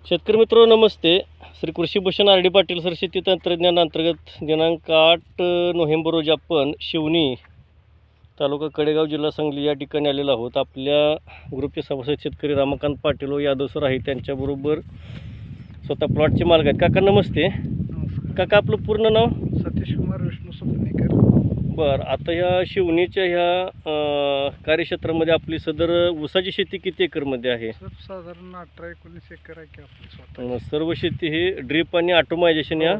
शेतकरी मित्रांनो नमस्ते. श्री कृषी भूषण आर डी पाटील सर शेती तंत्रज्ञान अंतर्गत दिनांक 8 नोव्हेंबर रोजी आपण शिवनी तालुका कडेगाव जिल्हा सांगली या ठिकाणी आलेलो आहोत. आपल्या ग्रुपचे सभासद शेतकरी रमाकांत पाटील व यादव सर आहेत, त्यांच्याबरोबर स्वतः प्लॉटचे मालक आहेत. काका नमस्ते. काका आपलं पूर्ण नाव? सतीश कुमार विष्णू सुपनेकर. बरं, आता ह्या शिवनीच्या ह्या कार्यक्षेत्रामध्ये आपली सदर ऊसाची शेती किती एकरमध्ये आहे? साधारण 18-19 एकर आहे की आपली स्वतः. सर्व शेती ही ड्रीप आणि ऑटोमायझेशन या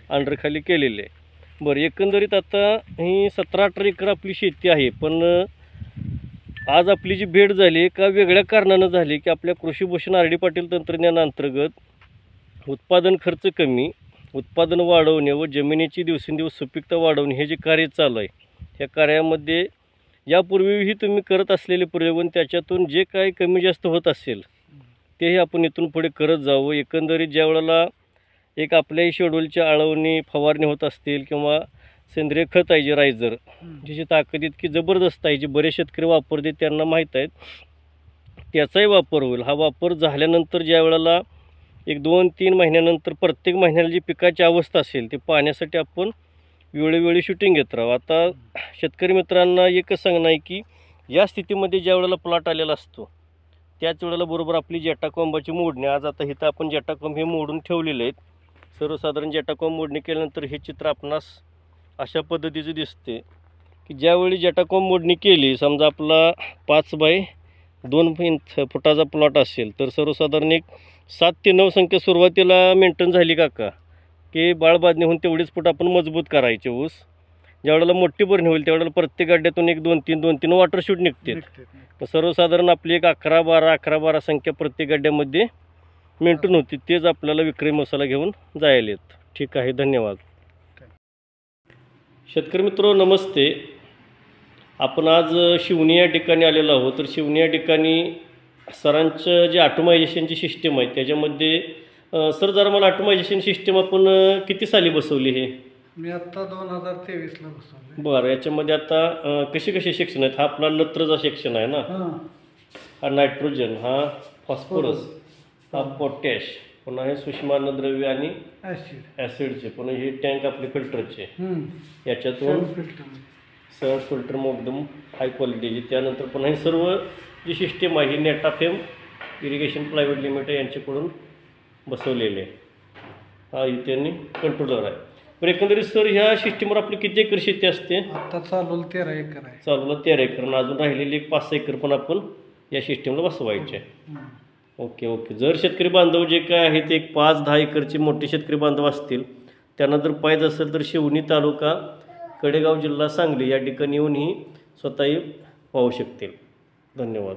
अंडरखाली केलेली आहे. बरं, एकंदरीत आता ही 17-18 एकर आपली शेती आहे, पण आज आपली जी भेट झाली का वेगळ्या कारणानं झाली की आपल्या कृषी भूषण आर डी पाटील तंत्रज्ञानाअंतर्गत उत्पादन खर्च कमी, उत्पादन वाढवणे व जमिनीची दिवसेंदिवस सुपीकता वाढवणे हे जे कार्य चालू आहे, या कार्यामध्ये यापूर्वीही तुम्ही करत असलेले प्रयोग आणि त्याच्यातून जे काही कमी जास्त होत असेल तेही आपण इथून पुढे करत जावं. एकंदरीत ज्या वेळेला एक आपल्याही शेड्यूलच्या आळवणी फवारणी होत असतील किंवा सेंद्रिय खत आहे जे रायझर, ज्याची ताकद इतकी जबरदस्त आहे, जे बरेच शेतकरी वापरते त्यांना माहीत आहेत, त्याचाही वापर होईल. हा वापर झाल्यानंतर ज्या वेळेला 1-2-3 महिन्यानंतर प्रत्येक महिन्याला जी पिकाची अवस्था असेल ते पाहण्यासाठी आपण वेळोवेळी शूटिंग घेत राहू. आता शेतकरी मित्रांना एकच सांगणं आहे की या स्थितीमध्ये ज्या वेळेला प्लॉट आलेला असतो त्याच वेळेला बरोबर आपली जटाकोंबाची मोडणी, आज आता इथं आपण जटाकोंब हे मोडून ठेवलेले आहेत. सर्वसाधारण जटाकोंब मोडणी केल्यानंतर हे चित्र आपणास अशा पद्धतीचं दिसते की ज्यावेळी जटाकोंब मोडणी केली, समजा आपला 5x2 फुटाचा प्लॉट असेल तर सर्वसाधारण एक 7 ते 9 संख्या सुरुवातीला मेंटेन झाली काका की बाळबादणी होऊन तेवढीच फूट आपण मजबूत करायचे. ऊस ज्यावेळेला मोठी भरणी होईल त्यावेळेला प्रत्येक गड्ड्यातून 1-2-3 वॉटर शूट निघते. सर्वसाधारण आपली एक 11-12 संख्या प्रत्येक गड्ड्यामध्ये मेंटेन होती. तेच आपल्याला विक्रय मसाला घेऊन जायला येत. ठीक आहे, धन्यवाद. शेतकरी मित्र नमस्ते. आपण आज शिवनी या ठिकाणी आलेलो आहोत. तर शिवनी या ठिकाणी सरांचं जे ऑटोमायझेशनची सिस्टीम आहे त्याच्यामध्ये सर जरा मला ऑटोमायझेशन सिस्टीम आपण किती साली बसवली? हे मी आता 2023ला बसवले. बरं, याच्यामध्ये आता कसे सेक्शन आहेत? हा आपला नत्रचा सेक्शन आहे ना, हा नायट्रोजन, हा फॉस्फरस, हा पोटॅश, पुन्हा हे सूक्ष्म अन्नद्रव्य आणि ॲसिडचे, पुन्हा हे टँक आपले फिल्टरचे, याच्यातून सर्व फिल्टर मग एकदम हाय क्वालिटीची. त्यानंतर पुन्हा हे सर्व जी सिस्टीम आहे ही नेटाफेम इरिगेशन प्रायव्हेट लिमिटेड यांच्याकडून बसवलेले आहे. हा इथे कंट्रोलर आहे. पण एकंदरीत सर ह्या सिस्टीमवर आपली किती एकर शेती असते? आता चालूला 13 एकर आहे. चालूला 13 एकर आणि अजून राहिलेली एक 5 एकर पण आपण या सिस्टीमला बसवायचे. ओके. जर शेतकरी बांधव जे काय आहे ते एक 5-10 एकरचे मोठे शेतकरी बांधव असतील त्यांना जर पाहिजे असेल तर शिवनी तालुका कडेगाव जिल्हा सांगली या ठिकाणी येऊन ही स्वतःही पाहू शकतील. धन्यवाद.